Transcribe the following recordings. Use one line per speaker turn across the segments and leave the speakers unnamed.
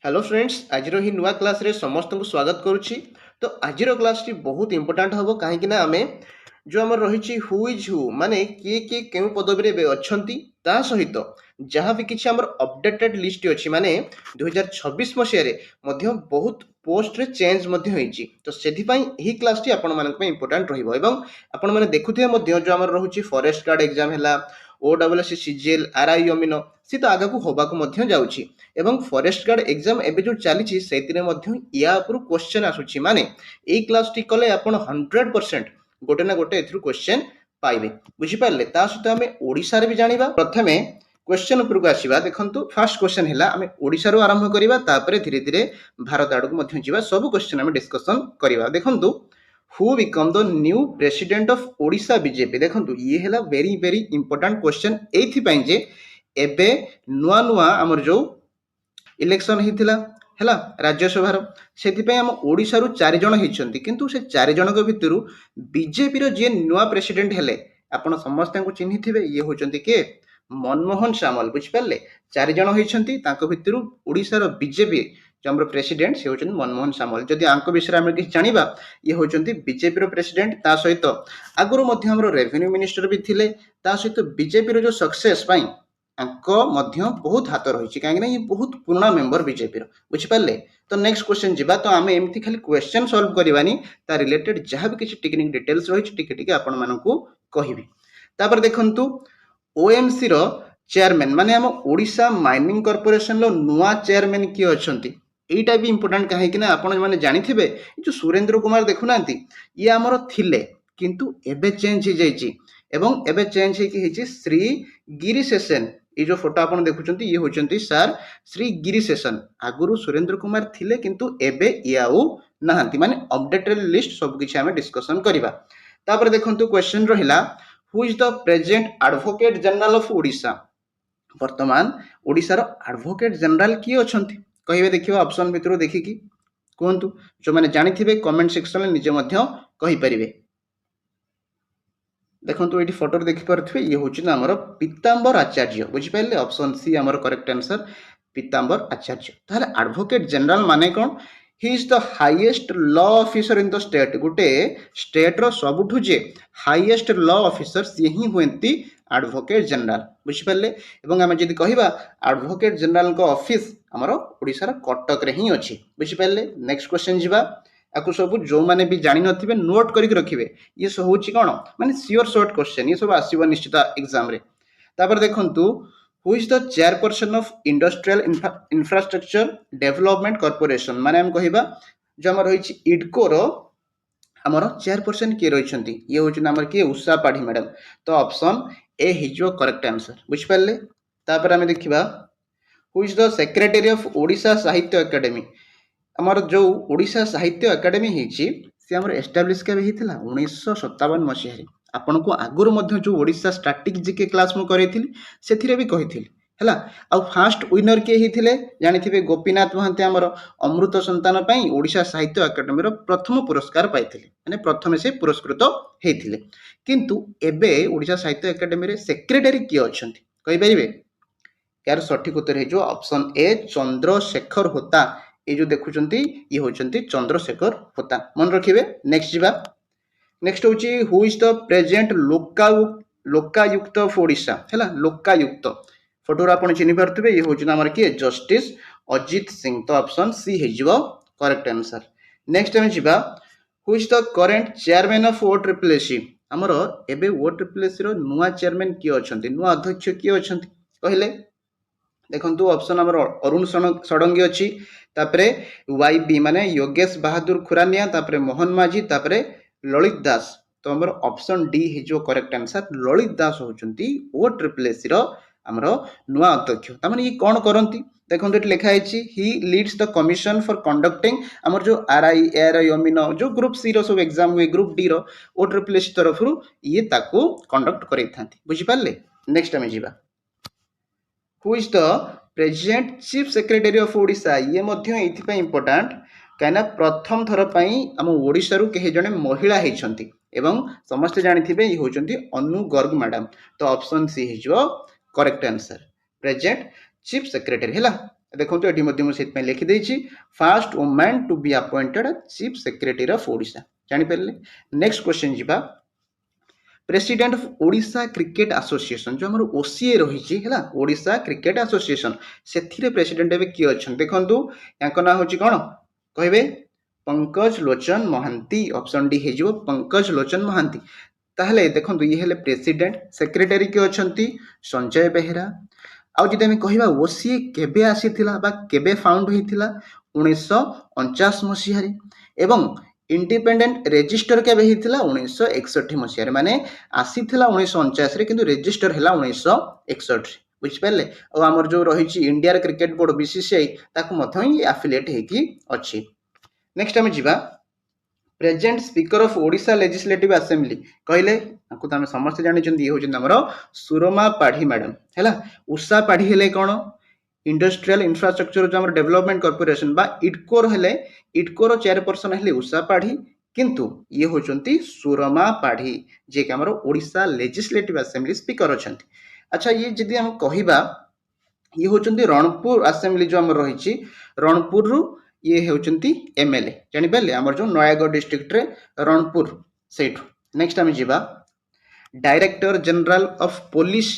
Hello friends आज ही नुआ class रे समस्त को स्वागत करुच्ची। तो आज क्लास टी बहुत इंपोर्टाट हम कहीं आम जो आम रही हु इज हु माने किए किए क्यों पदवी रे अच्छी ता सहित जहाँ भी किसी आम अपडेटेड लिस्ट अच्छी माने 2026 मसीह बहुत पोस्ट रे चेंज होईची। तो से क्लास टी आपण मानक इंपोर्टाट रहिबो। आपण माने देखुथिबे जो आम रहुची फॉरेस्ट गार्ड एग्जाम हैला ओडब्ल्यूएससी सीजीएल आरआई अमीनो सी तो आगक होबाकू जाउची एवं फॉरेस्ट गार्ड एग्जाम एबे जो चली से या क्वेश्चन आसूची माने ए क्लास टी कले आपण 100% गोटे ना गोटे एथरु क्वेश्चन पाइबे बुझी पारले। ता सहित आमे ओडिसा रे भी जानिबा। प्रथमे क्वेश्चन उपरको आसीबा। देखंतु फर्स्ट क्वेश्चन हैला आमे ओडिसा रो आरंभ करिबा तापरे धीरे धीरे भारत आडक मध्य जीवा सब क्वेश्चन आमे डिस्कशन करिबा। देखंतु who become the new president of Odisha BJP. देखंतु ये हैला वेरी वेरी इंपोर्टेंट क्वेश्चन एथि पई जे एबे नुआ नुआ हमर जो इलेक्शन होता है राज्यसभा से आम ओडिशा चार जन होती किंतु से चार जन भितर बीजेपी जी नुआ प्रेसिडेंट हेले आपण समस्त चिन्ह थे ये होती किए मनमोहन सामल बुझिपारे। चार जन होती भितर ओडिशार बीजेपी जो आम प्रेसिडेंट से होती मनमोहन सामल। जदि आंक विषय में किसी जाना ये होती बीजेपी प्रेसिडेंट ता सहित आगुरी रेवेन्यू मिनिस्टर भी थे सहित बीजेपी जो सक्सेस बहुत हाथ रही कहीं ये बहुत पुराना मेंबर बीजेपी बुझिपारे। तो नेक्स्ट क्वेश्चन जीवा। तो आम एमती खाली क्वेश्चन सॉल्व करवानी ता रिलेटेड जहाँ भी किसी टेक्निक डिटेल्स रही टिके आपण मानकू कहिबी। तापर देखंतु ओएमसी रो चेयरमैन माने आम ओडिशा माइनिंग कॉर्पोरेशन रो नुआ चेयरमैन किए अच्छंती एटा भी इंपोर्टेंट कहीं आपण माने जानिथिबे जो सुरेंद्र कुमार देखुना ये आमर थिले किंतु एबे चेंज हो जाइए एवं एबे चेंज होइछि श्री गिरिशेषन। ये जो फोटो आप देखुं ये होती सार श्री गिरिशेषन। आगुरु सुरेंद्र कुमार थिले किंतु एबे याऊ नहांती माने अपडेटेड लिस्ट सब किछि आमे डिस्कशन करिबा। तापर देखंतु क्वेश्चन रहिला who is the present advocate general of Odisha. वर्तमान ओडिशा रो एडवोकेट जनरल किए अछंती कहिबे देखिबा ऑप्शन भितरु देखिकी कोहंतु जो माने जानिथिबे कमेंट सेक्शन में निजे मध्य कहि परिबे। देखो ये फोटो देखिपे ये हूँ आमर पीताम्बर आचार्य बुझिपारे। ऑप्शन सी आमर करेक्ट आंसर पीताम्बर आचार्य। ताहले एडवोकेट जनरल माने कौन he is the highest law officer in the state. गोटे स्टेट रो सबुठु जे हाईएस्ट लॉ ऑफिसर सी ही हुएंती एडवोकेट जनरल बुझिपारे। एवं आम जदि कहबा एडवोकेट जनरल को ऑफिस आमर ओडिशा कटक रे ही अछि बुझिपारे। नेक्स्ट क्वेश्चन जीवा। आपको सब जो मैंने भी जानी नथिबे नोट करके रखिबे ये सब होची कोन माने श्योर शॉर्ट क्वेश्चन ये सब आसीबो निश्चित एग्जाम रे। तापर देखंतु who is the chairperson of industrial infrastructure development corporation माने हम कहिबा जो हमर होईची इडको रो हमर चेयरपर्सन के रहिसंती ये होची हमर के उषा पाढ़ी मैडम। तो ऑप्शन ए हिजो करेक्ट आंसर बुझ पाले। तापर हम देखिबा who is the secretary of Odisha साहित्य एकेडमी। आमर जो ओडिशा साहित्य एकेडमी होती सी आमर एस्टाब्लीश के 1957 मसीह। आपन को आगुरी जो ओडिशा स्टैटिक जीके क्लास मु करैथिली सेथिरे भी कहिथिली हैला। आ फास्ट विनर के हिथिले जानिथिबे गोपीनाथ महांती आमर अमृत संतान पई ओडिशा साहित्य एकेडमी रो प्रथम पुरस्कार पाइथिले माने प्रथमे से पुरस्कृत हेथिले। किंतु एबे ओडिशा साहित्य एकेडमी रे सेक्रेटरी किए अछंती कहि परिबे। यार सठिक उत्तर है जो ऑप्शन ए चंद्रशेखर होता। ये जो देखुचंती ये होचंती चंद्रशेखर होता मन रखिबे। नेक्स्ट जीवा। नेक्स्ट होची who is the present Lokayukta of Odisha हैला। लोकायुक्त फोटो आपण चिन्हि पारथबे ये होची हमर के जस्टिस अजित सिंह। तो ऑप्शन सी हे जिवो करेक्ट आंसर। नेक्स्ट हम जीवा who is the current chairman of O triple AC. हमर एबे ओ ट्रिपल एसी रो नुआ चेयरमैन किए अछंती नुआ अध्यक्ष किए अछंती कहले देखंतु ऑप्शन हमर अरुण षडंगी अछि तापरे वाईबी माने योगेश बहादुर खुरानिया तापरे मोहन माझी तापरे ललित दास। तो हमर ऑप्शन डी हे जो करेक्ट आंसर ललित दास होचंती ओ ट्रिपल एसी रो हमर नुआ अध्यक्ष। त माने ये कोन करंती देखंतु एट लिखा है he leads the commission for conducting हमर जो आरआई एआरआई अमीनो जो ग्रुप सी रो सब एग्जाम हुए ग्रुप डी रो ओ ट्रिपल एसी तरफ ये ताको कंडक्ट करई थांती बुझि पारले। नेक्स्ट हम जीवा who is the present chief secretary of Odisha. ये मध्य एथि इंपोर्टेंट कहीं प्रथम थर आम ओडिशा रु कहे जने महिला होती एवं समस्ते जानिथिबे ये होचंती अनु गर्ग मैडम। तो ऑप्शन सी हो correct answer present chief secretary हैला। देखो ये मुझे लिखिदेची first women to be appointed chief secretary of Odisha जानीपारे। नेक्स्ट क्वेश्चन जी president of Odisha cricket association जो आम ओसीए रही है ओडिशा क्रिकेट एसोसिएशन से प्रेसिडेंट एवं किए अच्छा देखूँ या ना हूँ कौन कहे पंकज लोचन महांती ऑप्शन डी हो पंकज लोचन महांती। ताहले देखो ये हेले प्रेसिडेंट सेक्रेटरी किए अच्छा संजय बेहेरा। आउ जदि आम कह ओसीए केबे आसीथिला बा केबे फाउंड होइथिला 1949 मसीह एवं इंडिपेंडेंट रेजिस्टर केबे होइथिला 1961 मसीह माने आसीथिला 1949 रे किंतु रेजिस्टर हैला 1961 बुझिपारे। और आमर जो रही इंडिया क्रिकेट बोर्ड बीसीसीआई ताकू मध्य ही एफिलिएट हेकी अछि। नेक्स्ट आम जिबा present speaker of Odisha legislative assembly कहले तो आम समस्त जानते ये हूँ आमर सुरमा पाढ़ी मैडम है। उषा पाढ़ी हेले कौन इंडस्ट्रियल इंफ्रास्ट्रक्चर जो आम डेवलपमेंट कॉर्पोरेशन बा इटकोर हेले इटकोर चेयरपर्सन हेले उषा पाढ़ी किंतु ये होचंती सुरमा पाढ़ी जे कि आमर ओडिशा लेजिस्लेटिव असेंबली स्पीकर अच्छा। अच्छा ये जदि हम कहिबा ये होचंती रणपुर असेंबली जो आम रही रणपुर रु ये होचंती एमएलए जानीपारे आमर जो नयागढ़ डिस्ट्रिक्ट रे रणपुर से। नेक्स्ट आम जीवा डायरेक्टर जनरल ऑफ पुलिस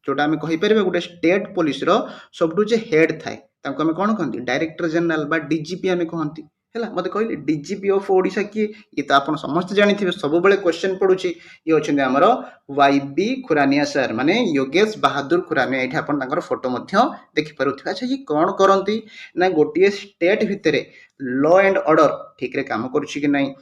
जोटा आम कहीपर गोटे स्टेट पुलिस रो सबुठ जे हेड थाए तांको आम कौन कहते डायरेक्टर जनरल बा डीजीपी आम कहती है। मत कहले डीजीपी ऑफ ओडिशा किए ये तो आप समस्त जानी सब बेले क्वेश्चन पड़ुची ये अच्छे आमर वाईबी खुरानिया सर माने योगेश बहादुर खुरानिया ये आप फोटो देखिपुर। अच्छा ये कौन करती ना गोटे स्टेट भितर लॉ एंड ऑर्डर ठीक रे काम करुच्ची कि नहीं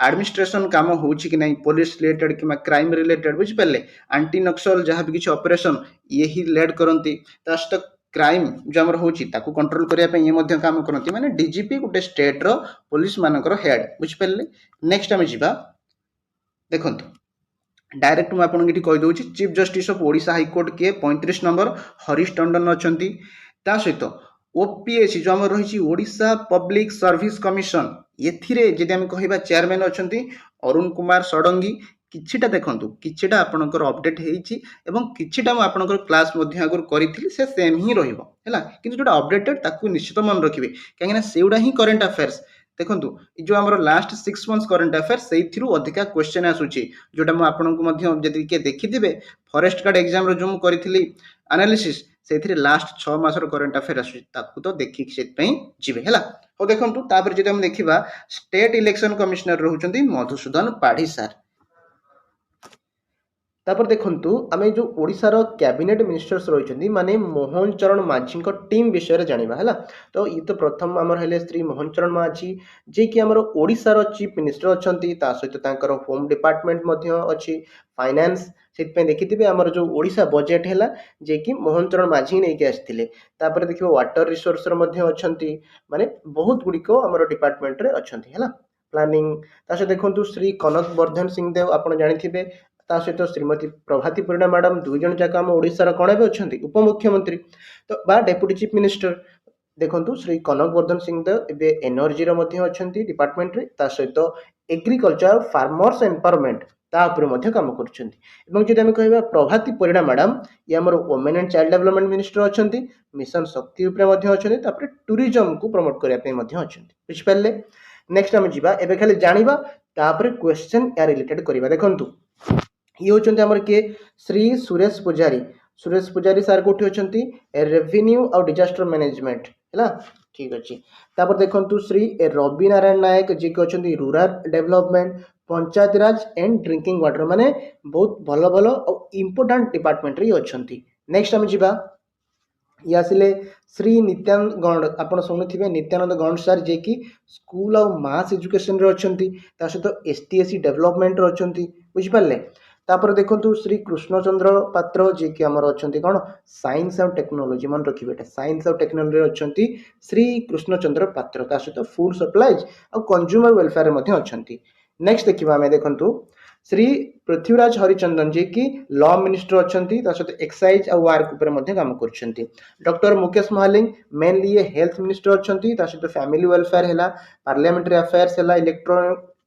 एडमिनिस्ट्रेशन काम होउची कि नहीं पुलिस रिलेटेड कि क्राइम रिलेटेड बुझिपारे आंटी नक्सल जहाँ भी किसी ऑपरेशन ये ही लेड करती सहित क्राइम जो आमर होची ताकू कंट्रोल करने ये मध्य काम करती माने डीजीपी गोटे स्टेट रो पुलिस मानकर हेड बुझिपारे। नेक्स्ट आम जीवा देखो डायरेक्ट मुझे आपको कही दूसरी chief justice of Odisha high court किए 35 नंबर हरीश टंडन अच्छा सहित ओपीएससी जो आम रही ओडिशा पब्लिक सर्विस कमिशन ये जदि आम कह चेयरमैन अच्छा अरुण कुमार षडंगी किछिटा देखंतु किछिटा आपनकर अपडेट हेइछि एवं किछिटा म आपनकर क्लास मध्ये आगर करिथिली से सेम ही रहिबो हैला किंतु जोटा अपडेटेड ताकू निश्चित मन रखिबे काहेना सेउडा ही करंट अफेयर्स देखंतु जो हमर लास्ट 6 मंथ्स करंट अफेयर्स सेइथिरु अधिका क्वेश्चन आसुछि जोटा म आपनकु मध्ये जदि के देखिथिबे फॉरेस्ट गार्ड एग्जाम रो जो म करिथिली एनालिसिस सेथिरे लास्ट 6 मास रो करंट अफेयर आसुछि ताकू तो देखि सेत पई जिवे हैला। हो देखंतु तापर जदि हम देखिबा स्टेट इलेक्शन कमिश्नर रहउचंती मधुसूदन पाढ़ी सर। तापर देखंतु आमे जो ओडिशा रो कैबिनेट मिनिस्टर्स रहिचंदी माने मोहन चरण माझी को टीम विषय रे जानिबा हला। तो ये तो प्रथम हमर हेले श्री मोहन चरण माझी जे कि हमर ओडिशा रो चीफ मिनिस्टर अछंती ता सहित तांकर होम डिपार्टमेंट मध्ये अछि फाइनेंस सेत पे देखिथिबे हमर जो ओडिशा बजेट हैला जे कि मोहन चरण माझी नै के आस्थिले। तापर देखिबो वाटर रिसोर्स रो मध्ये अछंती माने बहुत गुडी को हमर डिपार्टमेंट रे अछंती हला प्लानिंग। तासे देखंतु श्री कनक वर्धन सिंह देव आपण जानिथिबे ता सहित श्रीमती प्रभाती परिणा मैडम दुई जन जाक आम ओडिशार कौन भी अच्छा उपमुख्यमंत्री तो बा डेप्यूटी चीफ मिनिस्टर देखंतु श्री कनक वर्धन सिंह देव एबे एनर्जी रो मध्ये अछंती डिपार्टमेंट रे ता सहित एग्रीकल्चर फार्मर्स एम्पावरमेंट ता ऊपर मध्ये काम करछंती। एवं जदि हम कहबा प्रभाती परिणा मैडम ये हमर women and child development minister अछंती मिशन शक्ति ऊपर मध्ये अछंती तापर टूरिज्म को प्रमोट करिया पे मध्ये अछंती बुझिपाले। नेक्स्ट हम जिबा एबे खाली जानिबा तापर क्वेश्चन या रिलेटेड करिबा देखंतु ये होचंती हमर के श्री सुरेश पुजारी सर कोठी होचंती रेवेन्यू और डिजास्टर मैनेजमेंट हैला ठीक अछि। तापर देखंतु श्री रवि नारायण नायक जी के होचंती rural development panchayat Raj and drinking water माने बहुत भलो भलो और इंपोर्टेंट डिपार्टमेंट रे अछंती। नेक्स्ट हम जिबा ये आसिले श्री नित्यानंद गौड़ आपण सुनिथिबे नित्यानंद गौड़ सर जे कि स्कूल और मास एजुकेशन रे अछंती ता सहित एसटीएससी डेवलपमेंट रे अछंती बुझि पाले। तापर देखंतु श्री कृष्णचंद्र पात्र जे कि हमर अछंती कोन साइंस और टेक्नोलॉजी मन रखिबे एटा साइंस और टेक्नोलॉजी रे अछंती श्री कृष्णचंद्र पात्र ता सहित फूड सप्लाईज और कंज्यूमर वेलफेयर मध्ये अछंती। नेक्स्ट देखिबा हमें देखंतु श्री पृथ्वीराज हरिचंदन जी की लॉ मिनिस्टर अछंती ता सहित एक्साइज और वर्क ऊपर मध्ये काम करछंती। डॉक्टर मुकेश महालिंग मेनली ये हेल्थ मिनिस्टर अछंती ता सहित फैमिली वेलफेयर हैला पार्लियामेंट्री अफेयर्स हैला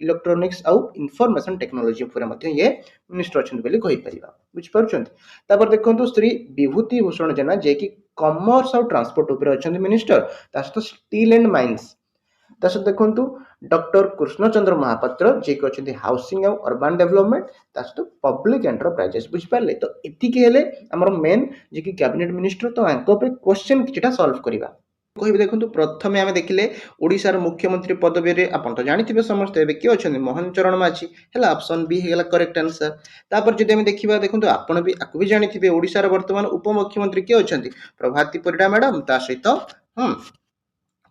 इलेक्ट्रॉनिक्स और इंफॉर्मेशन टेक्नोलॉजी ऊपर मध्ये ये मिनिस्टर अछंती बोली कहि परिबा। ବୁଝିପାରୁଛନ୍ତି। ତାପରେ ଦେଖନ୍ତୁ ଶ୍ରୀ ବିଭୂତି ଭୂଷଣ ଜେନା ଯିଏକି କମର୍ସ ଆଉ ଟ୍ରାନ୍ସପୋର୍ଟ ଉପରେ ଅଛନ୍ତି ମିନିଷ୍ଟର, ତା ସହିତ ଷ୍ଟିଲ୍ ଆଣ୍ଡ ମାଇନ୍ସ। ତା ସହିତ ଦେଖନ୍ତୁ ଡକ୍ଟର କୃଷ୍ଣଚନ୍ଦ୍ର ମହାପାତ୍ର ଯିଏକି ଅଛନ୍ତି ହାଉସିଂ ଆଉ ଅର୍ବାନ ଡେଭଲପମେଣ୍ଟ, ତା ସହିତ ପବ୍ଲିକ ଏଣ୍ଟରପ୍ରାଇଜେସ୍। ବୁଝିପାରିଲେ, ତ ଏତିକି ହେଲେ ଆମର ମେନ୍ ଯିଏକି କ୍ୟାବିନେଟ ମିନିଷ୍ଟର, ତ ଆଙ୍କ ଉପରେ କ୍ୱେଶ୍ଚନ କିଛିଟା ସଲ୍ଭ କରିବା। କହିବି ଦେଖନ୍ତୁ ପ୍ରଥମେ ଆମେ ଦେଖିଲେ ଓଡ଼ିଶାର ମୁଖ୍ୟମନ୍ତ୍ରୀ ପଦବୀରେ ଆପଣ ତ ଜାଣିଥିବେ ସମସ୍ତେ ଏବେ କିଏ ଅଛନ୍ତି, ମୋହନ ଚରଣ ମାଝୀ ହେଲା, ଅପସନ୍ ବି ହେଇଗଲା କରେକ୍ଟ ଆନ୍ସର। ତାପରେ ଯଦି ଆମେ ଦେଖିବା ଦେଖନ୍ତୁ ଆପଣ ବି ଆକୁ ବି ଜାଣିଥିବେ ଓଡ଼ିଶାର ବର୍ତ୍ତମାନ ଉପମୁଖ୍ୟମନ୍ତ୍ରୀ କିଏ ଅଛନ୍ତି, ପ୍ରଭାତୀ ପରିଡ଼ା ମ୍ୟାଡାମ, ତା ସହିତ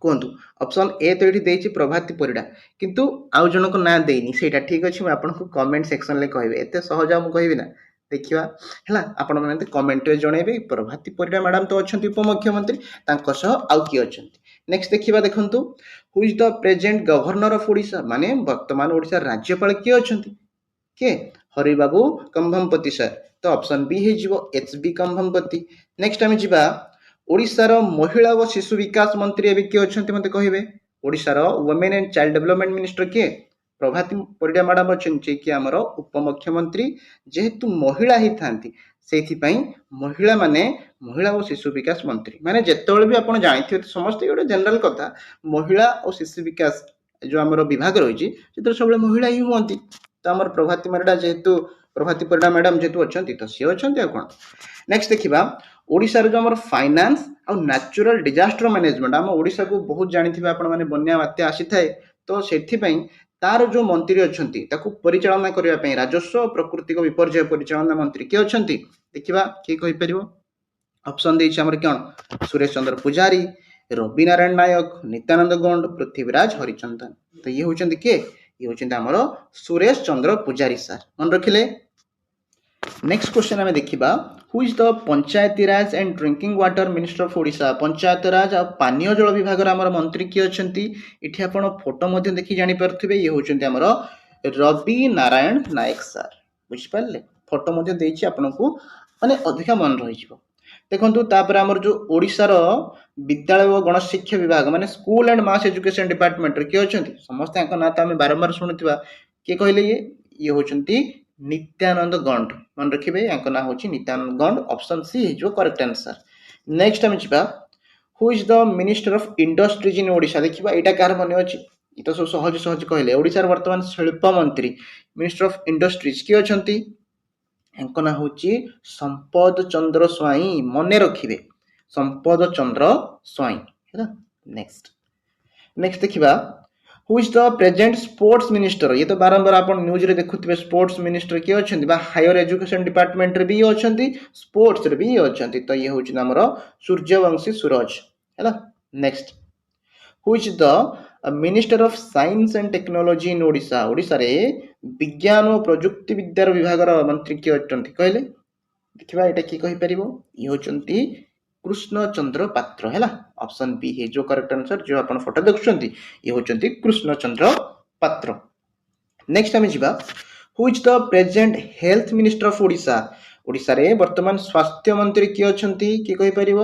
କୁହନ୍ତୁ ଅପସନ୍ ଏ ତ ଏଠି ଦେଇଛି ପ୍ରଭାତୀ ପରିଡ଼ା, କିନ୍ତୁ ଆଉ ଜଣଙ୍କ ନାଁ ଦେଇନି, ସେଇଟା ଠିକ ଅଛି, ମୁଁ ଆପଣଙ୍କୁ କମେଣ୍ଟ ସେକ୍ସନରେ କହିବି, ଏତେ ସହଜ ମୁଁ କହିବି ନା, ଦେଖିବା ହେଲା, ଆପଣମାନେ କମେଣ୍ଟରେ ଜଣେଇବେ। ପ୍ରଭାତୀ ପରିଡ଼ା ମ୍ୟାଡାମ ତ ଅଛନ୍ତି ଉପମୁଖ୍ୟମନ୍ତ୍ରୀ, ତାଙ୍କ ସହ ଆଉ କିଏ ଅଛନ୍ତି। ନେକ୍ସଟ ଦେଖିବା ଦେଖନ୍ତୁ ହୁ is the present governor of Odisha, ମାନେ ବର୍ତ୍ତମାନ ଓଡ଼ିଶାର ରାଜ୍ୟପାଳ କିଏ ଅଛନ୍ତି, କିଏ, ହରିବାବୁ କମ୍ଭମପତି ସାର୍, ତ ଅପସନ୍ ବି ହେଇଯିବ ଏଚ୍ ବି କମ୍ଭମପତି। ନେକ୍ସଟ ଆମେ ଯିବା ଓଡ଼ିଶାର ମହିଳା ଓ ଶିଶୁ ବିକାଶ ମନ୍ତ୍ରୀ ଏବେ କିଏ ଅଛନ୍ତି ମୋତେ କହିବେ। ଓଡ଼ିଶାର women and child development minister କିଏ, ପ୍ରଭାତୀ ପରିଡ଼ା ମ୍ୟାଡାମ ଅଛନ୍ତି, କି ଆମର ଉପମୁଖ୍ୟମନ୍ତ୍ରୀ, ଯେହେତୁ ମହିଳା ହେଇଥାନ୍ତି ସେଇଥିପାଇଁ ମହିଳା ଓ ଶିଶୁ ବିକାଶ ମନ୍ତ୍ରୀ, ମାନେ ଯେତେବେଳେ ବି ଆପଣ ଜାଣିଥିବେ ସମସ୍ତେ ଗୋଟେ ଜେନେରାଲ କଥା, ମହିଳା ଓ ଶିଶୁ ବିକାଶ ଯୋଉ ଆମର ବିଭାଗ ରହିଛି ସେଥିରେ ସବୁବେଳେ ମହିଳା ହିଁ ହୁଅନ୍ତି, ତ ଆମର ପ୍ରଭାତୀ ପରିଡ଼ା ମ୍ୟାଡାମ ଯେହେତୁ ଅଛନ୍ତି ତ ସିଏ ଅଛନ୍ତି ଆଉ କଣ। ନେକ୍ସଟ ଦେଖିବା ଓଡ଼ିଶାର ଯୋଉ ଆମର ଫାଇନାନ୍ସ ଆଉ ନ୍ୟାଚୁରାଲ ଡିଜାଷ୍ଟର ମ୍ୟାନେଜମେଣ୍ଟ, ଆମ ଓଡ଼ିଶାକୁ ବହୁତ ଜାଣିଥିବେ ଆପଣ ମାନେ ବନ୍ୟା ବାତ୍ୟା ଆସିଥାଏ, ତ ସେଥିପାଇଁ ତାର ଯୋଉ ମନ୍ତ୍ରୀ ଅଛନ୍ତି ତାକୁ ପରିଚାଳନା କରିବା ପାଇଁ ରାଜସ୍ୱ ଓ ପ୍ରାକୃତିକ ବିପର୍ଯ୍ୟୟ ପରିଚାଳନା ମନ୍ତ୍ରୀ କିଏ ଅଛନ୍ତି, ଦେଖିବା କିଏ କହିପାରିବ। ଅପସନ ଦେଇଛି ଆମର କଣ, ସୁରେଶ ଚନ୍ଦ୍ର ପୂଜାରୀ, ରବି ନାରାୟଣ ନାୟକ, ନିତ୍ୟାନନ୍ଦ ଗଣ୍ଡ, ପୃଥ୍ୱୀରାଜ ହରିଚନ୍ଦନ। ତ ଇଏ ହଉଛନ୍ତି କିଏ, ଇଏ ହଉଛନ୍ତି ଆମର ସୁରେଶ ଚନ୍ଦ୍ର ପୂଜାରୀ ସାର୍, ମନେ ରଖିଲେ। ନେକ୍ସଟ କ୍ୱେଶ୍ଚନ ଆମେ ଦେଖିବା who is the Panchayati Raj and drinking water minister of Odisha, panchayat Raj ଆଉ ପାନୀୟ ଜଳ ବିଭାଗର ଆମର ମନ୍ତ୍ରୀ କିଏ ଅଛନ୍ତି, ଏଠି ଆପଣ ଫଟୋ ମଧ୍ୟ ଦେଖି ଜାଣିପାରୁଥିବେ, ଇଏ ହଉଛନ୍ତି ଆମର ରବି ନାରାୟଣ ନାୟକ ସାର୍, ବୁଝିପାରିଲେ, ଫଟୋ ମଧ୍ୟ ଦେଇଛି ଆପଣଙ୍କୁ ମାନେ ଅଧିକା ମନେ ରହିଯିବ। ଦେଖନ୍ତୁ ତାପରେ ଆମର ଯୋଉ ଓଡ଼ିଶାର ବିଦ୍ୟାଳୟ ଓ ଗଣଶିକ୍ଷା ବିଭାଗ ମାନେ ସ୍କୁଲ ଆଣ୍ଡ ମାସ୍ ଏଜୁକେସନ ଡିପାର୍ଟମେଣ୍ଟରେ କିଏ ଅଛନ୍ତି, ସମସ୍ତେ ତାଙ୍କ ନାଁ ତ ଆମେ ବାରମ୍ବାର ଶୁଣୁଥିବା, କିଏ କହିଲେ, ଇଏ ହଉଛନ୍ତି ନିତ୍ୟାନନ୍ଦ ଗଣ୍ଡ, ମନେ ରଖିବେ ୟାଙ୍କ ନାଁ ହଉଛି ନିତ୍ୟାନନ୍ଦ ଗଣ୍ଡ, ଅପସନ ସି ହେଇଯିବ କରେକ୍ଟ ଆନ୍ସର। ନେକ୍ସଟ ଆମେ ଯିବା who is the minister of industries in Odisha, ଦେଖିବା ଏଇଟା କାହାର ମନେ ଅଛି, ଏ ତ ସବୁ ସହଜ ସହଜ କହିଲେ, ଓଡ଼ିଶାର ବର୍ତ୍ତମାନ ଶିଳ୍ପ ମନ୍ତ୍ରୀ ମିନିଷ୍ଟର ଅଫ ଇଣ୍ଡଷ୍ଟ୍ରିଜ କିଏ ଅଛନ୍ତି, ୟାଙ୍କ ନାଁ ହଉଛି ସମ୍ପଦ ଚନ୍ଦ୍ର ସ୍ୱାଇଁ, ମନେ ରଖିବେ ସମ୍ପଦ ଚନ୍ଦ୍ର ସ୍ୱାଇଁ ହେଲା। ନେକ୍ସଟ ଦେଖିବା who is the present sports minister, ଇଏ ତ ବାରମ୍ବାର ଆପଣ ନ୍ୟୁଜରେ ଦେଖୁଥିବେ, ସ୍ପୋର୍ଟସ ମିନିଷ୍ଟର କିଏ ଅଛନ୍ତି, ବା ହାୟର ଏଜୁକେସନ ଡିପାର୍ଟମେଣ୍ଟରେ ବି ଅଛନ୍ତି, ସ୍ପୋର୍ଟସରେ ବି ଅଛନ୍ତି, ତ ଇଏ ହଉଛି ଆମର ସୂର୍ଯ୍ୟବଂଶୀ ସୁରଜ ହେଲା। Next who is the minister of science and technology in Odisha, ଓଡ଼ିଶାରେ ବିଜ୍ଞାନ ଓ ପ୍ରଯୁକ୍ତି ବିଦ୍ୟାର ବିଭାଗର ମନ୍ତ୍ରୀ କିଏ ଅଛନ୍ତି କହିଲେ, ଦେଖିବା ଏଇଟା କିଏ କହିପାରିବ, ଇଏ ହଉଛନ୍ତି କୃଷ୍ଣଚନ୍ଦ୍ର ପାତ୍ର ହେଲା, ଅପସନ ବି ହେଇଯିବ କରେକ୍ଟ ଆନ୍ସର, ଯୋଉ ଆପଣ ଫଟୋ ଦେଖୁଛନ୍ତି ଇଏ ହଉଛନ୍ତି କୃଷ୍ଣଚନ୍ଦ୍ର ପାତ୍ର। ନେକ୍ସଟ ଆମେ ଯିବା who is the present health minister of Odisha, ଓଡ଼ିଶାରେ ବର୍ତ୍ତମାନ ସ୍ୱାସ୍ଥ୍ୟ ମନ୍ତ୍ରୀ କିଏ ଅଛନ୍ତି, କିଏ କହିପାରିବ,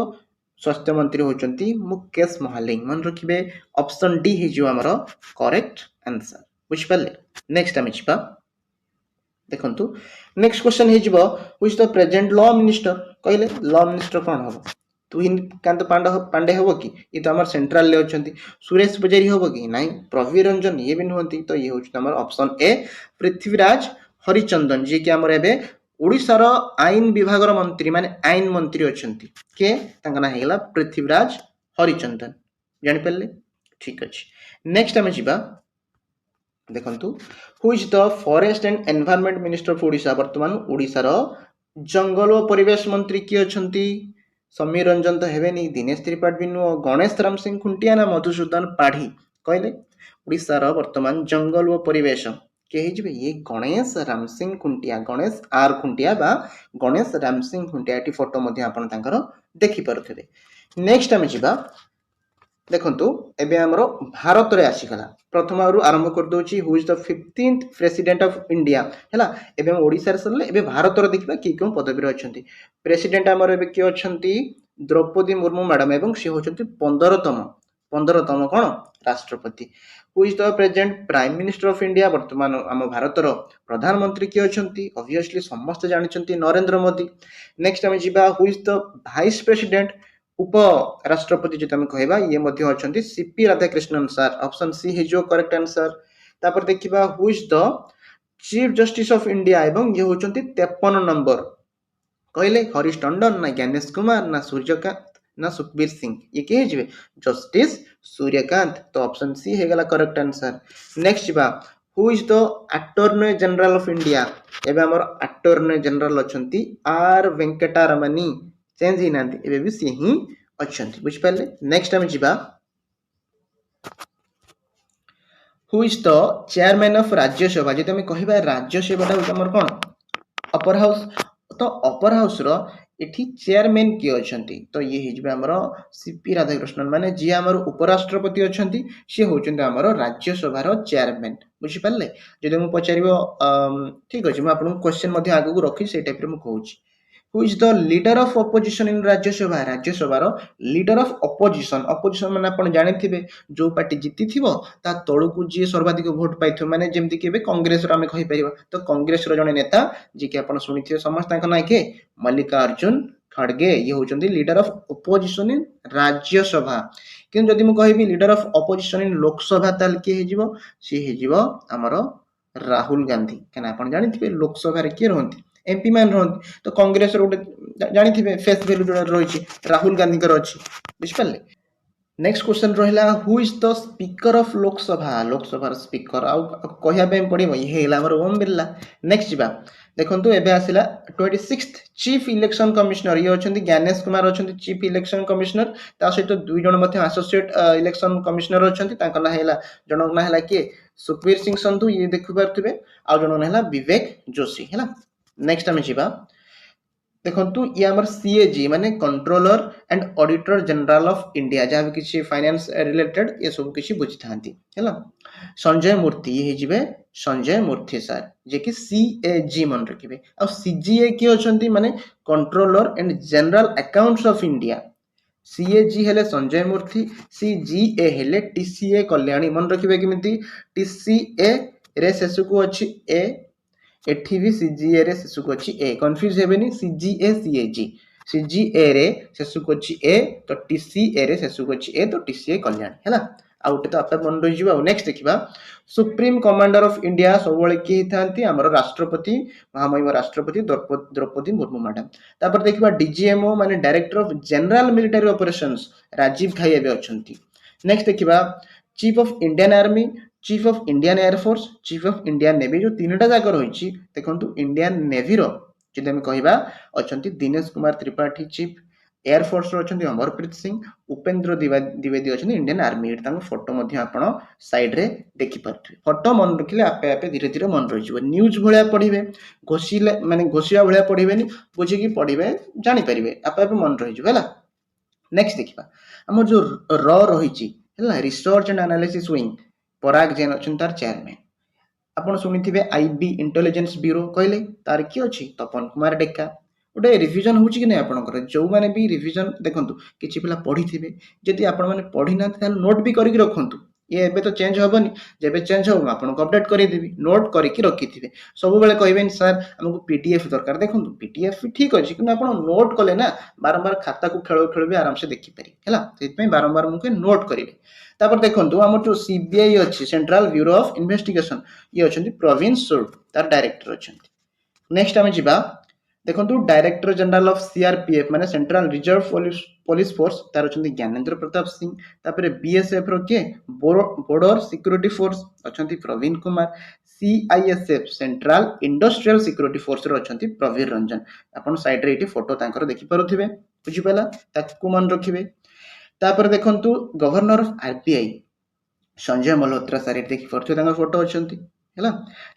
ସ୍ୱାସ୍ଥ୍ୟ ମନ୍ତ୍ରୀ ହଉଛନ୍ତି ମୁକେଶ ମହାଲିକ, ମନେ ରଖିବେ ଅପସନ ଡି ହେଇଯିବ ଆମର କରେକ୍ଟ ଆନ୍ସର, ବୁଝିପାରିଲେ। ନେକ୍ସଟ ଆମେ ଯିବା ଦେଖନ୍ତୁ ନେକ୍ସଟ କ୍ୱେଶ୍ଚନ ହେଇଯିବ ହୁ is the present law minister, କହିଲେ ଲ ମିନିଷ୍ଟର କଣ ହବ, ତୁହିନକାନ୍ତ ପାଣ୍ଡେ ହବ କି, ଇଏ ତ ଆମର ସେଣ୍ଟ୍ରାଲରେ ଅଛନ୍ତି, ସୁରେଶ ପୂଜାରୀ ହବ କି, ନାଇଁ, ପ୍ରବୀର ରଞ୍ଜନ ଇଏ ବି ନୁହନ୍ତି, ତ ଇଏ ହଉଛି ଆମର ଅପସନ ଏ ପୃଥ୍ୱୀରାଜ ହରିଚନ୍ଦନ, ଯିଏକି ଆମର ଏବେ ଓଡ଼ିଶାର ଆଇନ ବିଭାଗର ମନ୍ତ୍ରୀ ମାନେ ଆଇନ ମନ୍ତ୍ରୀ ଅଛନ୍ତି, କିଏ, ତାଙ୍କ ନାଁ ହେଇଗଲା ପୃଥ୍ୱୀରାଜ ହରିଚନ୍ଦନ, ଜାଣିପାରିଲେ, ଠିକ ଅଛି। ନେକ୍ସଟ ଆମେ ଯିବା ଦେଖନ୍ତୁ ହୁ is the forest and environment minister of Odisha, ବର୍ତ୍ତମାନ ଓଡ଼ିଶାର ଜଙ୍ଗଲ ଓ ପରିବେଶ ମନ୍ତ୍ରୀ କିଏ ଅଛନ୍ତି, ସମୀର ରଞ୍ଜନ ତ ହେବେନି, ଦିନେଶ ତ୍ରିପାଠୀ ବି ନୁହଁ, ଗଣେଶ ରାମ ସିଂ ଖୁଣ୍ଟିଆ ନା ମଧୁସୂଦନ ପାଢ଼ୀ, କହିଲେ ଓଡ଼ିଶାର ବର୍ତ୍ତମାନ ଜଙ୍ଗଲ ଓ ପରିବେଶ କିଏ ହେଇଯିବେ, ଇଏ ଗଣେଶ ରାମ ସିଂ ଖୁଣ୍ଟିଆ, ଗଣେଶ ଆର ଖୁଣ୍ଟିଆ ବା ଗଣେଶ ରାମ ସିଂ ଖୁଣ୍ଟିଆ, ଏଠି ଫଟୋ ମଧ୍ୟ ଆପଣ ତାଙ୍କର ଦେଖିପାରୁଥିବେ। ନେକ୍ସଟ ଆମେ ଯିବା ଦେଖନ୍ତୁ ଏବେ ଆମର ଭାରତରେ ଆସିଗଲା, ପ୍ରଥମରୁ ଆରମ୍ଭ କରିଦଉଛି ହୁ is the 15th president of India ହେଲା, ଏବେ ଆମେ ଓଡ଼ିଶାରେ ସରିଲେ ଏବେ ଭାରତର ଦେଖିବା କିଏ କେଉଁ ପଦବୀରେ ଅଛନ୍ତି। ପ୍ରେସିଡେଣ୍ଟ ଆମର ଏବେ କିଏ ଅଛନ୍ତି, ଦ୍ରୌପଦୀ ମୁର୍ମୁ ମ୍ୟାଡାମ, ଏବଂ ସେ ହଉଛନ୍ତି 15ତମ କଣ राष्ट्रपति who is the present prime minister of India वर्तमान आम भारतर प्रधानमंत्री किए अछंती ऑब्वियसली समस्त जानछंती नरेंद्र मोदी नेक्स्ट हम जिबा who is the vice president उप राष्ट्रपति जो आम कहबा ये मध्य अछंती CP Radhakrishnan sir option C is correct answer तापर देखिबा who is the chief justice of India एवं ये होचंती 53 नंबर कहले हरीश टंडन ना ज्ञानेश कुमार ना सूर्यकांत ना सुखबीर सिंह ये किए जिवे जस्टिस सूर्यकांत तो ऑप्शन सी है गला करेक्ट आंसर नेक्स्ट बा who is the attorney general of India एबे हमर अटॉर्नी जनरल अछंती आर वेंकटरमणी चेंज ही नांती एबे भी सी ही अछंती बुझ पाले नेक्स्ट हम जिबा who is the chairman of Rajya Sabha जदि हम कहबा राज्यसभा टा हमर कोन अपर हाउस तो अपर हाउस रो एठी चेयरमैन किए अछंती तो ये हिजबे हमर सीपी राधाकृष्णन माने जे हमर उपराष्ट्रपति अछंती से होचंती हमर राज्यसभा रो चेयरमैन बुझि पाले जदि हम पचारिबो ठीक अछि म आपन क्वेश्चन मध्ये आगु रखि से टाइप रे म कहूची who is the leader of opposition in Rajya Sabha रो लीडर ऑफ ऑपोजिशन माने आपण जानिथिबे जो पार्टी जीति थिबो ता तळकु जे सर्वाधिक भोट पाइथो माने जेमति केबे कांग्रेस रो हमें कहि परिबा तो कांग्रेस रो जने नेता जे कि आपण सुनिथिबे समस्त तांका नाय के मल्लिकार्जुन खड़गे ये होचंती leader of opposition in Rajya Sabha किन जदि म कहिबी leader of opposition in Lok Sabha ताल के हेजिबो सी हेजिबो हमरो राहुल गांधी केना आपण जानिथिबे लोकसभा रे के रहंती एमपी मान रहंती तो कांग्रेस रो जानिथिबे फेस वैल्यू जोडा रहिछि राहुल गांधी कर अछि बुझिपाले नेक्स्ट क्वेश्चन रहिला who is the speaker of Lok Sabha speaker आउ कहिया पे पड़िबो ये हेला हमर ओम बिरला नेक्स्ट जिबा देखंतु एबे आसिला 26th चीफ इलेक्शन कमिश्नर ये अछंती ज्ञानेश कुमार अछंती चीफ इलेक्शन कमिश्नर ता सहित दुई जण मध्ये एसोसिएट इलेक्शन कमिश्नर अछंती तांका ना हेला जण ना हेला के सुखबीर सिंह संधू ये देखि पारथिबे आ जण ना हेला विवेक जोशी हेला नेक्स्ट हम जिबा देखंतु ये हमर सीएजी माने controller and auditor general of India जहाँ भी किसी फाइनेंस रिलेटेड ये सब किसी बुझी थांती हैला संजय मूर्ति ये जिबे संजय मूर्ति सर जे कि सीएजी मन रखिबे आ सीजीए के अछंती माने controller and general accounts of India CAG हेले संजय मूर्ति सीजीए हेले टीसीए कल्याणी मन रखिबे किमिति टीसीए रे शेषकु अछि ए एठी भी सीजीए रे शेषकु अछि ए कंफ्यूज हेबेनी सीजीए सीएजी सीजीए रे शेषकु अछि ए तो टीसीए रे शेषकु अछि ए तो टीसीए कल्याण हैला आउटे तो आपे मन रहि जिबा नेक्स्ट देखिबा सुप्रीम कमांडर ऑफ इंडिया सबले की थांती हमर राष्ट्रपति महामहिम राष्ट्रपति द्रौपदी मुर्मू मैडम तापर देखिबा डीजीएमओ माने director of general military operations Rajiv Ghai एबे अछंती नेक्स्ट देखिबा chief of Indian army chief of Indian air force chief of Indian navy जो तीनटा जाक रही देखो इंडियन नेवी रो जदि हम कहबा अछंती दिनेश कुमार त्रिपाठी चीफ एयरफोर्स रो अछंती अमरप्रीत सिंह उपेंद्र द्विवेदी अछंती इंडियन आर्मी एटा फोटो मध्ये आपण साइड रे देखि परथि फोटो मन रखिले आपे आपे धीरे धीरे मन रहि जिवो न्यूज भलिया पढिबे घोषिले माने घोषिया भलिया पढिबेनी बुझि कि पढिबे जानि परिबे आपे आपे मन रहि जिवो हैला नेक्स्ट देखिबा हमर जो र रहिछि हैला रिसर्च एंड एनालिसिस विंग पराग जैन अछन तार चेयरमैन आपण सुनिथिबे आईबी इंटेलिजेंस ब्यूरो कहले तार की अछि तपन कुमार डेक्का ओटे रिवीजन होछि कि नै आपनकर जो माने भी रिवीजन देखंतु किछि पिला पढिथिबे जदि आपण माने पढि ना ताल नोट भी करिक रखंतु ये एबे तो चेंज होबनी जेबे चेंज हो आपण को अपडेट करि देबी नोट करिक रखिथिबे सब बेले कहबेन सर हमको पीडीएफ दरकार देखंतु पीडीएफ ठीक अछि कि आपण नोट कले ना बारंबार खाता को खेळ खेळ भी आराम से देखि पारि हैला सेत में बारंबार मुके नोट करिवे तापर देखंतु हमर जो सीबीआई अछि सेंट्रल ब्यूरो ऑफ इन्वेस्टिगेशन ये अछंती प्रवीण सूद तार डायरेक्टर अछंती नेक्स्ट हम जिबा देखंतु डायरेक्टर जनरल ऑफ सीआरपीएफ माने सेंट्रल रिजर्व पुलिस फोर्स तार अछंती ज्ञानेंद्र प्रताप सिंह तापर बीएसएफ रो के बॉर्डर सिक्योरिटी फोर्स अछंती Praveen Kumar CISF central industrial security force रो अछंती प्रवीर रंजन आपण साइड रे एटी फोटो तांकर देखि पारुथिबे बुझि पाला ताकू मन रखिबे तापर देखंतु governor of RBI Sanjay Malhotra sir देखि पारुथिबे तांकर फोटो अछंती हैला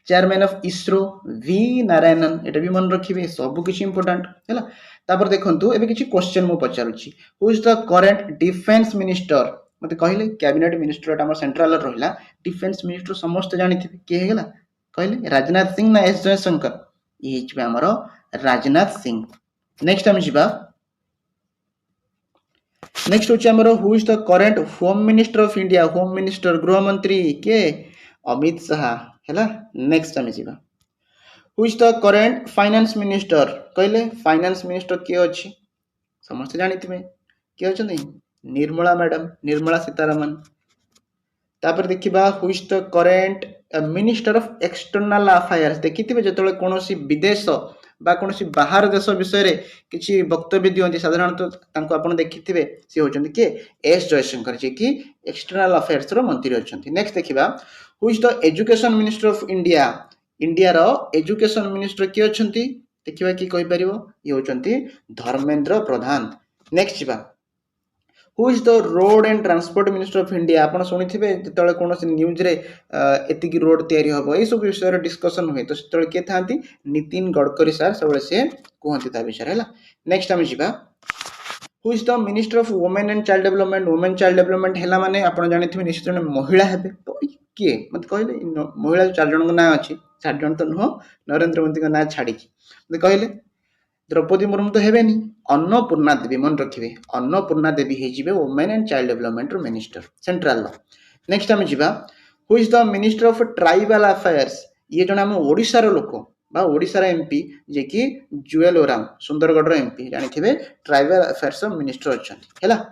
chairman of ISRO V Narayanan एटा भी मन रखिबे सब किछि इंपोर्टेंट हैला तापर देखंतु एबे किछि क्वेश्चन मो पचारुछि who is the current defence minister मते कहिले कैबिनेट मिनिस्टर एटा हमर सेंट्रल रहिला डिफेंस मिनिस्टर समस्त जानिथिबे के हेला कहिले राजनाथ सिंह ना एस जयशंकर ई हिचबे हमर राजनाथ सिंह नेक्स्ट हम जिबा नेक्स्ट होची हमरो who is the current home minister of India home minister गृह मंत्री के अमित शाह हैला नेक्स्ट आमे जीवा who is the current finance minister कहले फाइनेंस मिनिस्टर के अछि समस्त जानिथिबे के अछन निर्मला मैडम निर्मला सीतारमण तापर देखिबा who is the current minister of external affairs देखिथिबे जेतले कोनोसी विदेश बा कोनोसी बाहर देश विषय रे किछि वक्तव्य दियंती साधारणतः तांको आपण देखिथिबे से होचंती के एस जयशंकर जे कि एक्सटर्नल अफेयर्स रो मंत्री अछंती नेक्स्ट देखिबा who is the education minister of India India रो एजुकेशन मिनिस्टर के अछंती देखिबा कि कहि परिबो ये होचंती धर्मेंद्र प्रधान नेक्स्ट जिबा who is the road and transport minister of India आपण सुनिथिबे जेतले कोनोसी न्यूज रे एतिकी रोड तयारी हबो ए सब विषय रे डिस्कशन होय तो सेतले के थांती नितिन गडकरी सर सबले से कहंती ता विषय हैला नेक्स्ट हम जिबा who is the minister of women and child development women child development हैला माने आपण जानिथिबे निश्चित जने महिला हेबे तो किए मत कहले महिला चार जन ना अछि चार जन तो नो नरेंद्र मोदी का ना छाडी मत कहले द्रौपदी मुर्मू तो हेबेनी अन्नपूर्णा देवी मन रखिए अन्नपूर्णा देवी हे women and child development minister central next आम जा who is the minister of tribal affairs ये जन आम ओडिशार लोक बा ओडिशार एमपी जे कि जुएल ओराम सुंदरगढ़ एमपी जानी ट्राइबल अफेयर्स मिनिस्टर अच्छा है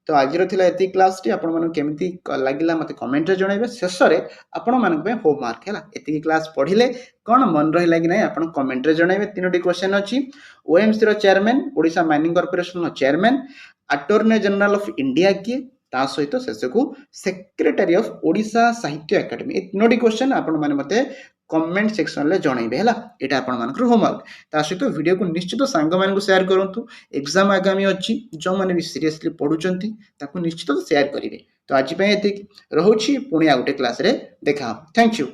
तो आज ये क्लास टी आपण मन केमती लगिला मते कमेंट रे जणाइबे शेष रे आपण मन पे होमवर्क हैला एती क्लास पढिले कोन मन रहिला कि नै आपण कमेंट रे जणाइबे तीनोटी क्वेश्चन अछि ओएमसी रो चेयरमैन ओडिशा माइनिंग कॉर्पोरेशन रो chairman attorney general of India की ता सहित शेष को सेक्रेटरी ऑफ ओडिशा साहित्य एकेडमी ए तीनोटी क्वेश्चन आपण माने मते कमेंट सेक्शन ले जणाइबे हैला एटा आपण मानकर होमवर्क ता सहित वीडियो को निश्चित सांग मान को शेयर करंतु एग्जाम आगामी अछि जो माने भी सीरियसली पढुचंती ताको निश्चित शेयर करिवे तो आज पे एतिक रहउछि पुणी आ गुटे क्लास रे देखा थैंक यू।